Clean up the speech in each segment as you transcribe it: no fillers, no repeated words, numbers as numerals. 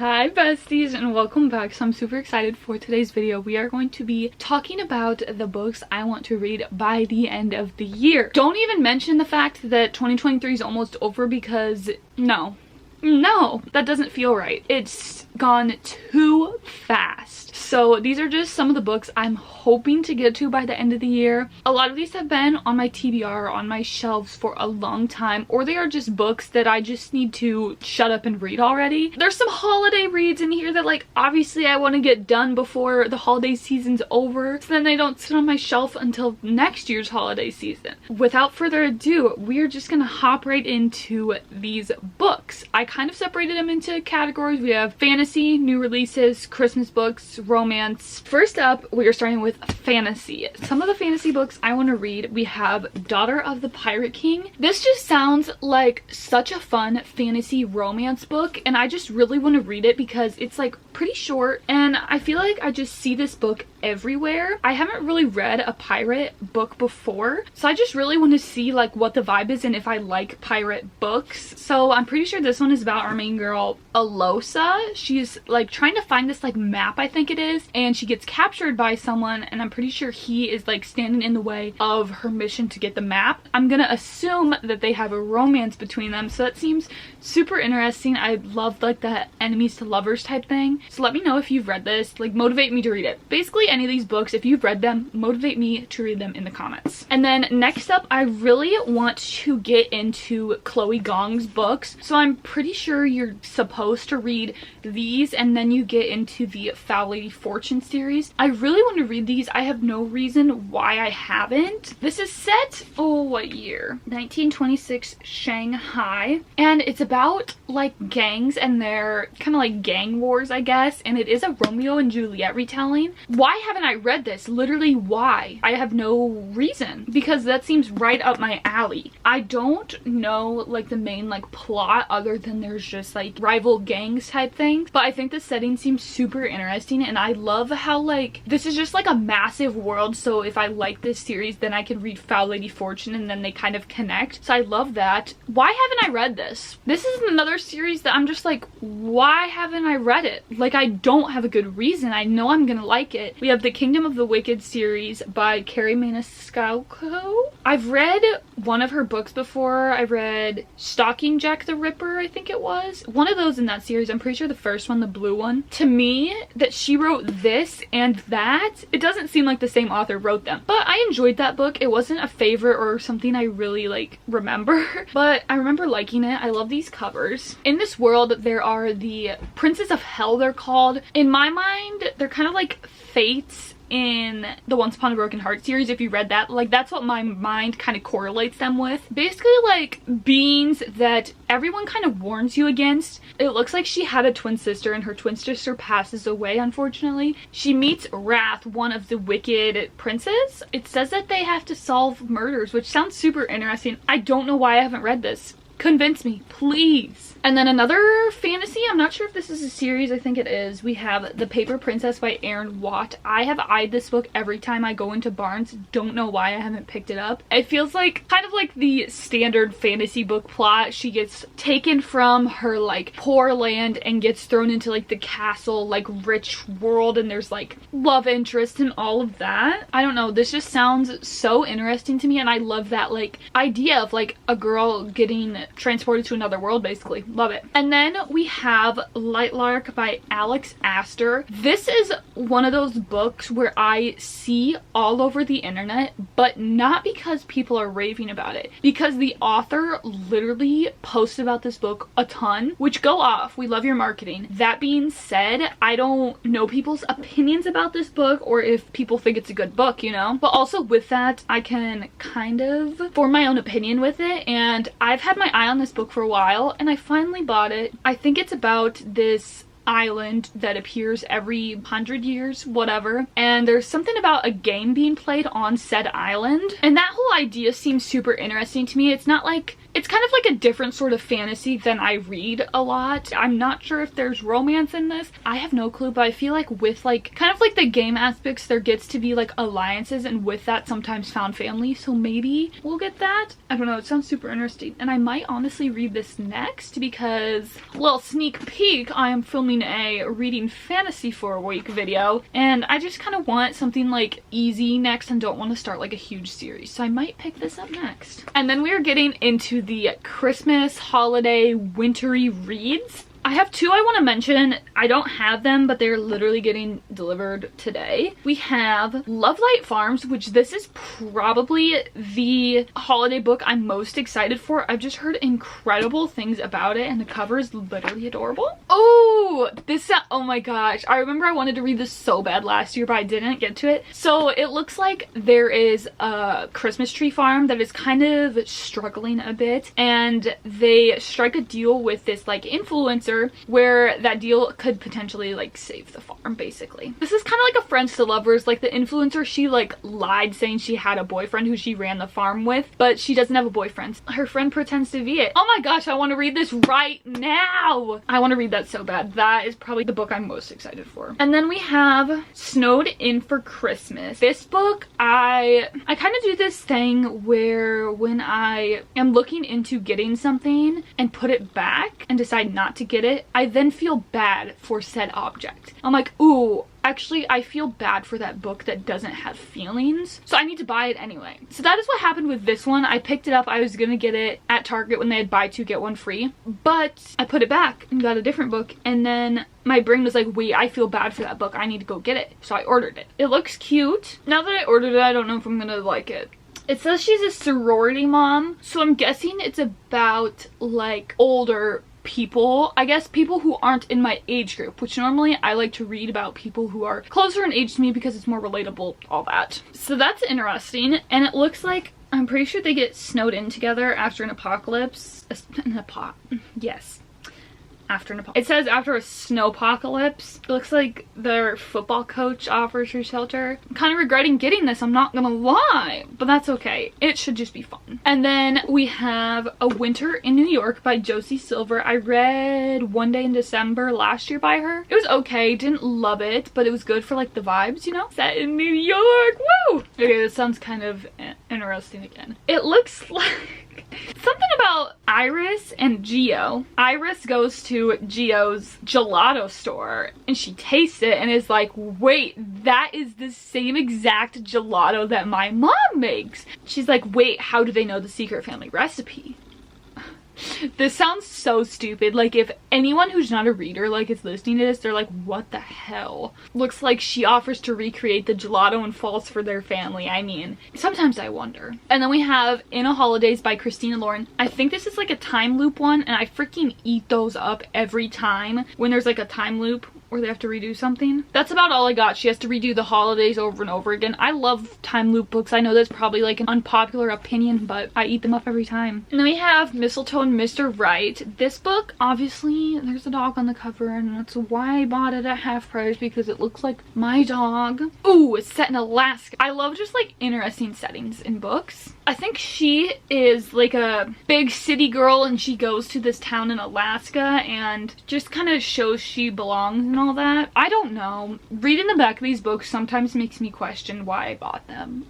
Hi besties and welcome back. So I'm super excited for today's video. We are going to be talking about the books I want to read by the end of the year. Don't even mention the fact that 2023 is almost over because no, that doesn't feel right. It's gone too fast. So these are just some of the books I'm hoping to get to by the end of the year. A lot of these have been on my TBR, on my shelves for a long time, or they are just books that I just need to shut up and read already. There's some holiday reads in here that, like, obviously I want to get done before the holiday season's over, so then they don't sit on my shelf until next year's holiday season. Without further ado, we are just gonna hop right into these books. I kind of separated them into categories. We have fantasy, new releases, Christmas books, romance. First up, we are starting with fantasy. Some of the fantasy books I want to read, we have Daughter of the Pirate King. This just sounds like such a fun fantasy romance book, and I just really want to read it because it's like pretty short, and I feel like I just see this book everywhere. I haven't really read a pirate book before, so I just really want to see like what the vibe is and if I like pirate books. So I'm pretty sure this one is about our main girl Alosa. She's like trying to find this like map, I think it is, and she gets captured by someone, and I'm pretty sure he is like standing in the way of her mission to get the map. I'm gonna assume that they have a romance between them, so that seems super interesting. I love like the enemies to lovers type thing, so let me know if you've read this, like motivate me to read it. Basically any of these books, if you've read them, motivate me to read them in the comments. And then next up, I really want to get into Chloe Gong's books, so I'm pretty sure you're supposed to read these and then you get into the Foul Lady Fortune series. I really want to read these. I have no reason why I haven't. This is set, oh, what year? 1926 Shanghai, and it's about like gangs and their kind of like gang wars, I guess, and it is a Romeo and Juliet retelling. Why haven't I read this? Literally, why? I have no reason, because that seems right up my alley. I don't know like the main like plot other than there's just like rival gangs type things, but I think the setting seems super interesting, and I love how like this is just like a massive world, so if I like this series then I can read Foul Lady Fortune and then they kind of connect, so I love that. Why haven't I read this? This is another series that I'm just like, why haven't I read it? Like, I don't have a good reason. I know I'm gonna like it. We have the Kingdom of the Wicked series by Carrie Maniscalco. I've read one of her books before. I read Stalking Jack the Ripper, I think it was. One of those in that series. I'm pretty sure the first one, the blue one. To me, that she wrote this and that, it doesn't seem like the same author wrote them. But I enjoyed that book. It wasn't a favorite or something I really like remember, but I remember liking it. I love these covers. In this world, there are the Princes of Hell, they're called. In my mind, they're kind of like fates in the Once Upon a Broken Heart series. If you read that, like that's what my mind kind of correlates them with. Basically like beings that everyone kind of warns you against. It looks like she had a twin sister and her twin sister passes away, unfortunately. She meets Wrath, one of the wicked princes. It says that they have to solve murders, which sounds super interesting. I don't know why I haven't read this. Convince me, please. And then another fantasy, I'm not sure if this is a series, I think it is. We have The Paper Princess by Erin Watt. I have eyed this book every time I go into Barnes. Don't know why I haven't picked it up. It feels like kind of like the standard fantasy book plot. She gets taken from her like poor land and gets thrown into like the castle, like rich world, and there's like love interest and all of that. I don't know, this just sounds so interesting to me, and I love that like idea of like a girl getting transported to another world, basically. Love it. And then we have Lightlark by Alex Astor. This is one of those books where I see all over the internet, but not because people are raving about it, because the author literally posts about this book a ton, which go off. We love your marketing. That being said, I don't know people's opinions about this book or if people think it's a good book, you know? But also with that, I can kind of form my own opinion with it, and I've had my eye on this book for a while and I finally bought it. I think it's about this island that appears every 100 years, whatever, and there's something about a game being played on said island, and that whole idea seems super interesting to me. It's not like It's kind of like a different sort of fantasy than I read a lot. I'm not sure if there's romance in this. I have no clue, but I feel like with like kind of like the game aspects, there gets to be like alliances, and with that sometimes found family, so maybe we'll get that. I don't know, it sounds super interesting, and I might honestly read this next because, well, sneak peek, I am filming a reading fantasy for a week video, and I just kind of want something like easy next and don't want to start like a huge series, so I might pick this up next. And then we are getting into the Christmas, holiday, wintry reads. I have two I want to mention. I don't have them, but they're literally getting delivered today. We have Lovelight Farms, which this is probably the holiday book I'm most excited for. I've just heard incredible things about it, and the cover is literally adorable. Oh, oh my gosh. I remember I wanted to read this so bad last year, but I didn't get to it. So it looks like there is a Christmas tree farm that is kind of struggling a bit, and they strike a deal with this like influencer where that deal could potentially like save the farm, basically. This is kind of like a friends to lovers. Like the influencer, she like lied saying she had a boyfriend who she ran the farm with, but she doesn't have a boyfriend. Her friend pretends to be it. Oh my gosh, I want to read this right now. I want to read that so bad. That is probably the book I'm most excited for. And then we have Snowed In for Christmas. This book, I kind of do this thing where when I am looking into getting something and put it back and decide not to get it, I then feel bad for said object. I'm like, ooh, actually I feel bad for that book that doesn't have feelings, so I need to buy it anyway. So that is what happened with this one. I picked it up. I was gonna get it at Target when they had buy two get one free, but I put it back and got a different book, and then my brain was like, wait, I feel bad for that book, I need to go get it. So I ordered it. It looks cute. Now that I ordered it, I don't know if I'm gonna like it. It says she's a sorority mom, so I'm guessing it's about like older people, I guess people who aren't in my age group, which normally I like to read about people who are closer in age to me because it's more relatable, all that. So that's interesting, and it looks like, I'm pretty sure they get snowed in together after an apocalypse. Yes. After an apocalypse. It says after a snowpocalypse. It looks like their football coach offers her shelter. I'm kind of regretting getting this, I'm not gonna lie, but that's okay. It should just be fun. And then we have A Winter in New York by Josie Silver. I read One Day in December last year by her. It was okay, didn't love it, but it was good for like the vibes, you know? Set in New York, woo! Okay, this sounds kind of interesting again. It looks like something about Iris and Gio. Iris goes to Gio's gelato store and she tastes it and is like, wait, that is the same exact gelato that my mom makes. She's like, wait, how do they know the secret family recipe? This sounds so stupid. Like, if anyone who's not a reader like is listening to this, they're like, what the hell? Looks like she offers to recreate the gelato and falls for their family. I mean, sometimes I wonder. And then we have In a Holidays by Christina Lauren. I think this is like a time loop one, and I freaking eat those up every time when there's like a time loop where they have to redo something. That's about all I got. She has to redo the holidays over and over again. I love time loop books. I know that's probably like an unpopular opinion, but I eat them up every time. And then we have Mistletoe and Mr. Right. This book, obviously, there's a dog on the cover, and that's why I bought it at half price, because it looks like my dog. Ooh, it's set in Alaska. I love just like interesting settings in books. I think she is like a big city girl and she goes to this town in Alaska and just kind of shows she belongs and all that. I don't know. Reading the back of these books sometimes makes me question why I bought them.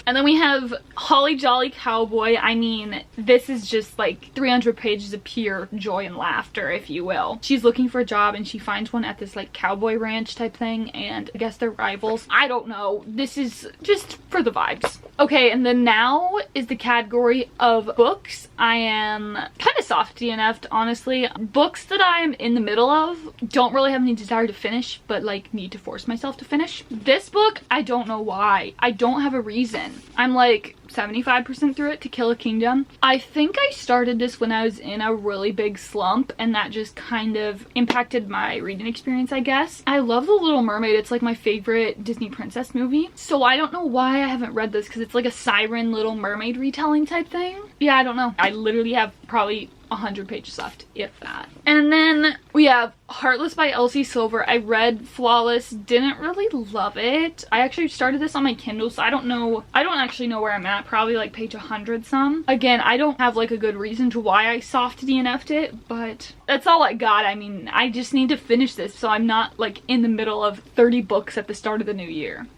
And then we have Holly Jolly Cowboy. I mean, this is just like 300 pages of pure joy and laughter, if you will. She's looking for a job and she finds one at this like cowboy ranch type thing, and I guess they're rivals. I don't know. This is just for the vibes. Okay, and then now is the category of books I am kind of soft DNF'd, honestly. Books that I am in the middle of, don't really have any desire to finish, but like need to force myself to finish. This book, I don't know why. I don't have a reason. I'm like 75% through it, To Kill a Kingdom. I think I started this when I was in a really big slump, and that just kind of impacted my reading experience, I guess. I love The Little Mermaid. It's like my favorite Disney princess movie. So I don't know why I haven't read this because it's like a Siren Little Mermaid retelling type thing. Yeah, I don't know. I literally have probably 100 pages left, if that. And then we have Heartless by Elsie Silver. I read Flawless, didn't really love it. I actually started this on my Kindle, so I don't actually know where I'm at, probably like page 100 some. Again, I don't have like a good reason to why I soft DNF'd it, but that's all I got. I mean, I just need to finish this so I'm not like in the middle of 30 books at the start of the new year.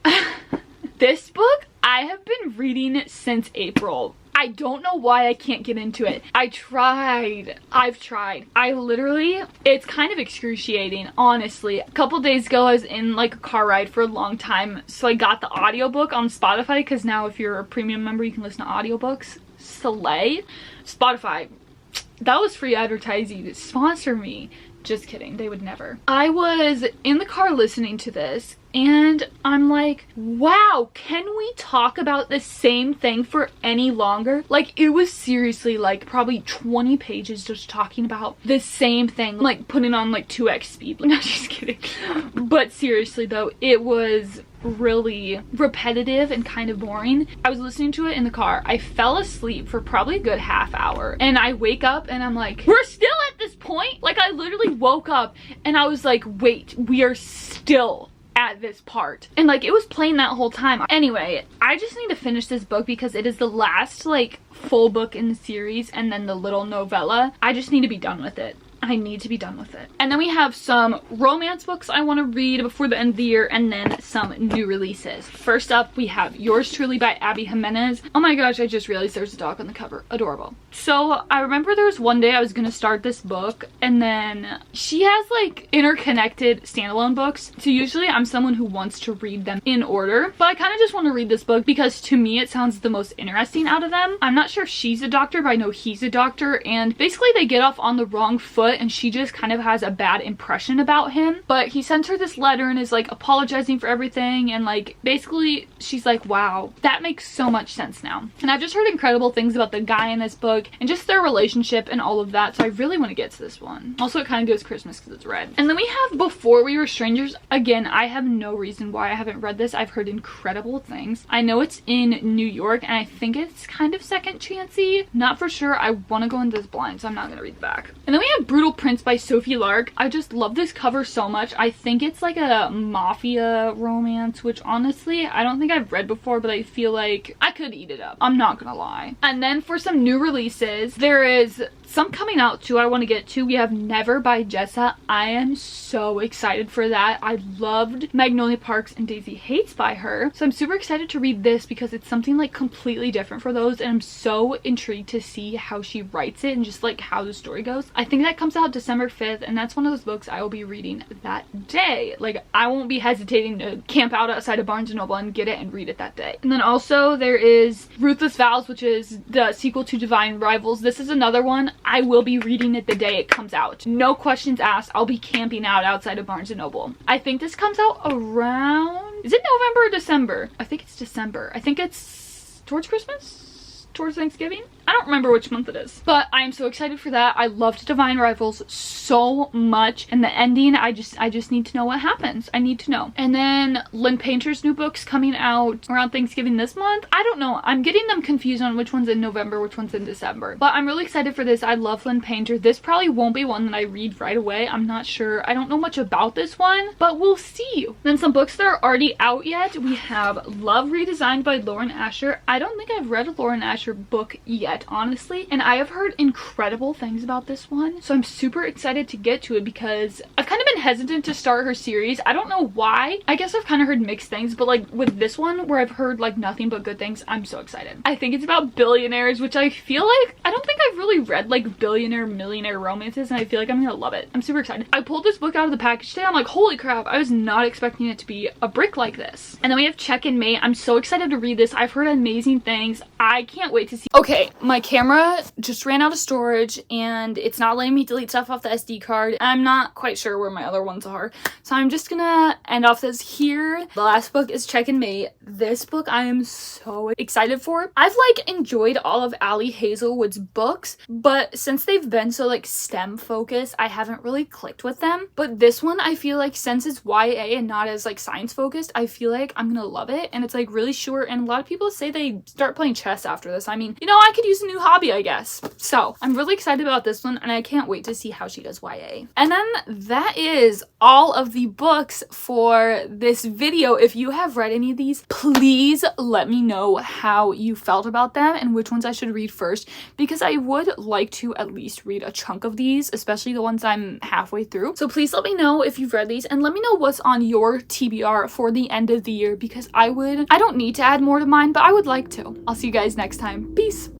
This book I have been reading since April. I don't know why I can't get into it. I've tried. It's kind of excruciating, honestly. A couple days ago, I was in like a car ride for a long time, so I got the audiobook on Spotify, because now if you're a premium member, you can listen to audiobooks. Slay. Spotify. That was free advertising. Sponsor me. Just kidding, they would never. I was in the car listening to this and I'm like, wow, can we talk about the same thing for any longer? Like, it was seriously like probably 20 pages just talking about the same thing, like putting on like 2x speed. No, just kidding. But seriously though, it was really repetitive and kind of boring. I was listening to it in the car. I fell asleep for probably a good half hour and I wake up and I'm like, we're still at this point? Like, I literally woke up and I was like, wait, we are still at this part. And like, it was playing that whole time. Anyway, I just need to finish this book because it is the last like full book in the series and then the little novella. I just need to be done with it. I need to be done with it. And then we have some romance books I want to read before the end of the year, and then some new releases. First up, we have Yours Truly by Abby Jimenez. Oh my gosh, I just realized there's a dog on the cover. Adorable. So I remember there was one day I was going to start this book, and then she has like interconnected standalone books. So usually I'm someone who wants to read them in order, but I kind of just want to read this book because to me it sounds the most interesting out of them. I'm not sure if she's a doctor, but I know he's a doctor, and basically they get off on the wrong foot and she just kind of has a bad impression about him. But he sends her this letter and is like apologizing for everything, and like basically she's like, wow, that makes so much sense now. And I've just heard incredible things about the guy in this book and just their relationship and all of that, so I really want to get to this one. Also, it kind of goes Christmas because it's red. And then we have Before We Were Strangers. Again, I have no reason why I haven't read this. I've heard incredible things. I know it's in New York and I think it's kind of second chancey. Not for sure. I want to go into this blind, so I'm not going to read the back. And then we have Brutal Prince by Sophie Lark. I just love this cover so much. I think it's like a mafia romance, which honestly I don't think I've read before, but I feel like I could eat it up. I'm not gonna lie. And then for some new releases, there is some coming out too I want to get to. We have Never by Jessa. I am so excited for that. I loved Magnolia Parks and Daisy Hates by her, so I'm super excited to read this because it's something like completely different for those, and I'm so intrigued to see how she writes it and just like how the story goes. I think that comes out December 5th, and that's one of those books I will be reading that day. Like, I won't be hesitating to camp out outside of Barnes & Noble and get it and read it that day. And then also there is Ruthless Vows, which is the sequel to Divine Rivals. This is another one I will be reading it the day it comes out. No questions asked. I'll be camping out outside of Barnes & Noble. I think this comes out around, is it November or December? I think it's December. I think it's towards Christmas? Towards Thanksgiving? I don't remember which month it is, but I am so excited for that. I loved Divine Rivals so much, and the ending, I just need to know what happens. I need to know. And then Lynn Painter's new book's coming out around Thanksgiving this month. I don't know. I'm getting them confused on which one's in November, which one's in December, but I'm really excited for this. I love Lynn Painter. This probably won't be one that I read right away. I'm not sure. I don't know much about this one, but we'll see. Then some books that are already out yet. We have Love Redesigned by Lauren Asher. I don't think I've read a Lauren Asher book yet, honestly, and I have heard incredible things about this one, so I'm super excited to get to it because I've kind of been hesitant to start her series. I don't know why. I guess I've kind of heard mixed things, but like with this one where I've heard like nothing but good things, I'm so excited. I think it's about billionaires, which I feel like I don't think I've really read like billionaire millionaire romances, and I feel like I'm gonna love it. I'm super excited. I pulled this book out of the package today. I'm like, holy crap, I was not expecting it to be a brick like this. And then we have Check in May. I'm so excited to read this. I've heard amazing things. I can't wait to see. Okay, my camera just ran out of storage and it's not letting me delete stuff off the SD card. I'm not quite sure where my other ones are. So I'm just gonna end off this here. The last book is Check and Mate. This book I am so excited for. I've like enjoyed all of Ali Hazelwood's books, but since they've been so like STEM focused, I haven't really clicked with them. But this one, I feel like since it's YA and not as like science focused, I feel like I'm gonna love it. And it's like really short, and a lot of people say they start playing chess after this. I mean, you know, I could use a new hobby, I guess. So I'm really excited about this one, and I can't wait to see how she does YA. And then that is all of the books for this video. If you have read any of these, please let me know how you felt about them and which ones I should read first, because I would like to at least read a chunk of these, especially the ones I'm halfway through. So please let me know if you've read these, and let me know what's on your TBR for the end of the year, because I don't need to add more to mine, but I would like to. I'll see you guys next time. Peace.